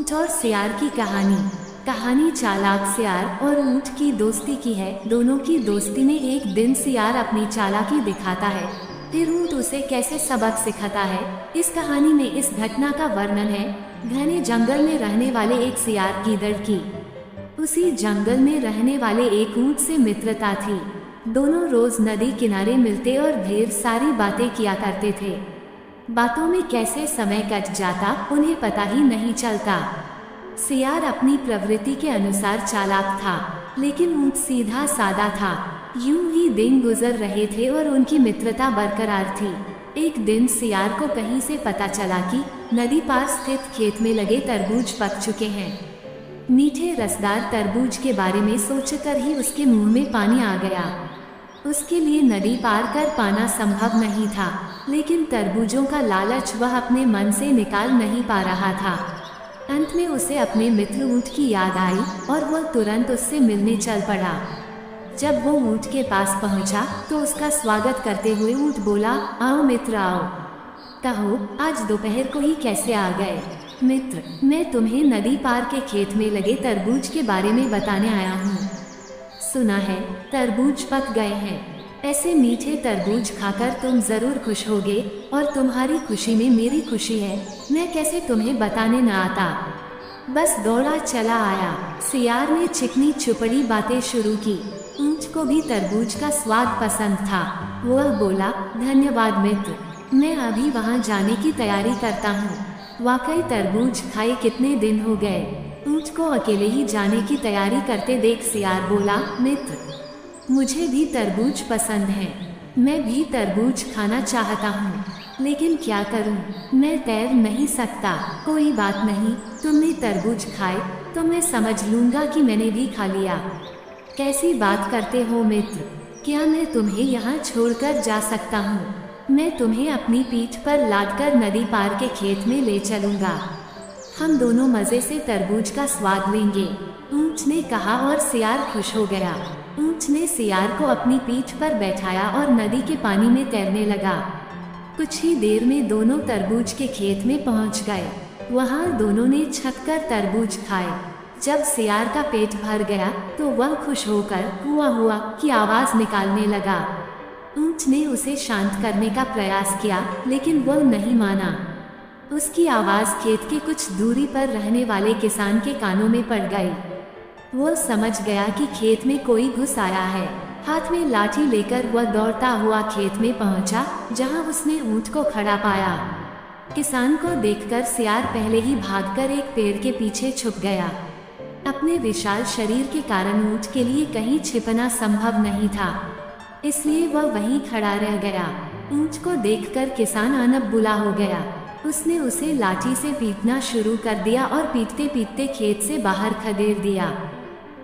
ऊंट और सियार की कहानी। कहानी चालाक सियार और ऊंट की दोस्ती की है। दोनों की दोस्ती में एक दिन सियार अपनी चालाकी दिखाता है, फिर ऊंट उसे कैसे सबक सिखाता है। इस कहानी में इस घटना का वर्णन है घने जंगल में रहने वाले एक सियार गीदड़ की। उसी जंगल में रहने वाले एक ऊंट से मित्रता थी। दोनों रोज नदी किनारे मिलते और ढेर सारी बातें किया करते थे। बातों में कैसे समय कट जाता उन्हें पता ही नहीं चलता। सियार अपनी प्रवृत्ति के अनुसार चालाक था, लेकिन ऊंट सीधा सादा था। यूं ही दिन गुजर रहे थे और उनकी मित्रता बरकरार थी। एक दिन सियार को कहीं से पता चला कि नदी पार स्थित खेत में लगे तरबूज पक चुके हैं। मीठे रसदार तरबूज के बारे में सोचकर ही उसके मुंह में पानी आ गया। उसके लिए नदी पार कर पाना संभव नहीं था, लेकिन तरबूजों का लालच वह अपने मन से निकाल नहीं पा रहा था। अंत में उसे अपने मित्र ऊंट की याद आई और वह तुरंत उससे मिलने चल पड़ा। जब वो ऊंट के पास पहुंचा तो उसका स्वागत करते हुए ऊंट बोला, आओ मित्र आओ। कहो आज दोपहर को ही कैसे आ गए? मित्र, मैं तुम्हें नदी पार के खेत में लगे तरबूज के बारे में बताने आया हूँ। सुना है तरबूज पक गए हैं। ऐसे मीठे तरबूज खाकर तुम जरूर खुश होगे और तुम्हारी खुशी में मेरी खुशी है। मैं कैसे तुम्हें बताने न आता। बस दौड़ा चला आया। सियार ने चिकनी चुपड़ी बातें शुरू की। ऊंट को भी तरबूज का स्वाद पसंद था। वह बोला, धन्यवाद मित्र, मैं अभी वहां जाने की तैयारी करता हूँ। वाकई तरबूज खाए कितने दिन हो गए। ऊंट को अकेले ही जाने की तैयारी करते देख सियार बोला, मित्र, मुझे भी तरबूज पसंद है। मैं भी तरबूज खाना चाहता हूँ, लेकिन क्या करूँ, मैं तैर नहीं सकता। कोई बात नहीं, तुमने तरबूज खाए तो मैं समझ लूँगा कि मैंने भी खा लिया। कैसी बात करते हो मित्र, क्या मैं तुम्हें यहाँ छोड़कर जा सकता हूँ? मैं तुम्हें अपनी पीठ पर लादकर नदी पार के खेत में ले चलूँगा। हम दोनों मज़े से तरबूज का स्वाद लेंगे। ऊंट ने कहा और सियार खुश हो गया। ऊंट ने सियार को अपनी पीठ पर बैठाया और नदी के पानी में तैरने लगा। कुछ ही देर में दोनों तरबूज के खेत में पहुंच गए। वहां दोनों ने छककर तरबूज खाए। जब सियार का पेट भर गया तो वह खुश होकर हुआ हुआ की आवाज़ निकालने लगा। ऊंट ने उसे शांत करने का प्रयास किया, लेकिन वह नहीं माना। उसकी आवाज़ खेत के कुछ दूरी पर रहने वाले किसान के कानों में पड़ गई। वो समझ गया कि खेत में कोई घुस आया है। हाथ में लाठी लेकर वह दौड़ता हुआ खेत में पहुंचा, जहां उसने ऊंट को खड़ा पाया। किसान को देखकर सियार पहले ही भागकर एक पेड़ के पीछे छुप गया। अपने विशाल शरीर के कारण ऊंट के लिए कहीं छिपना संभव नहीं था, इसलिए वह वहीं खड़ा रह गया। ऊंट को देखकर किसान अनब बुला हो गया। उसने उसे लाठी से पीटना शुरू कर दिया और पीटते पीटते खेत से बाहर खदेड़ दिया।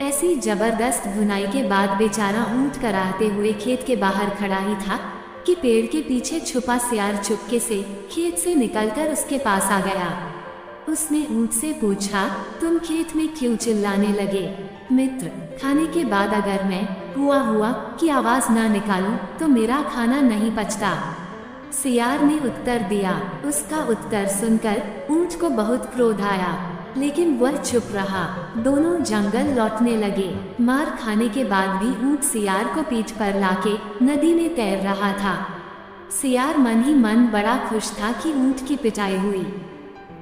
ऐसी जबरदस्त धुनाई के बाद बेचारा ऊंट कराहते हुए खेत के बाहर खड़ा ही था कि पेड़ के पीछे छुपा सियार चुपके से खेत से निकलकर उसके पास आ गया। उसने ऊंट से पूछा, तुम खेत में क्यों चिल्लाने लगे? मित्र, खाने के बाद अगर मैं हुआ की आवाज़ ना निकालूं तो मेरा खाना नहीं पचता। सियार ने उत्तर दिया। उसका उत्तर सुनकर ऊंट को बहुत क्रोध आया, लेकिन वह चुप रहा। दोनों जंगल लौटने लगे। मार खाने के बाद भी ऊंट सियार को पीठ पर लाके नदी में तैर रहा था। सियार मन ही मन बड़ा खुश था कि ऊंट की पिटाई हुई।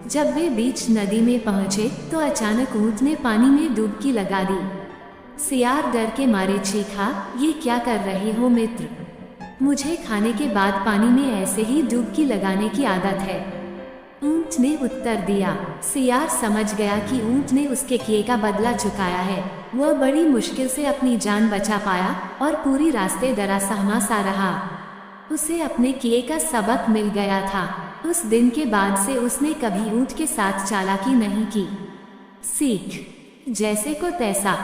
जब वे बीच नदी में पहुंचे तो अचानक ऊंट ने पानी में डुबकी लगा दी। सियार डर के मारे चीखा, ये क्या कर रहे हो मित्र? मुझे खाने के बाद पानी में ऐसे ही डुबकी लगाने की आदत है। ऊंट ने उत्तर दिया। सियार समझ गया कि ऊंट ने उसके किए का बदला चुकाया है। वह बड़ी मुश्किल से अपनी जान बचा पाया और पूरी रास्ते डरा सहमा सा रहा। उसे अपने किए का सबक मिल गया था। उस दिन के बाद से उसने कभी ऊंट के साथ चालाकी नहीं की। सीख, जैसे को तैसा।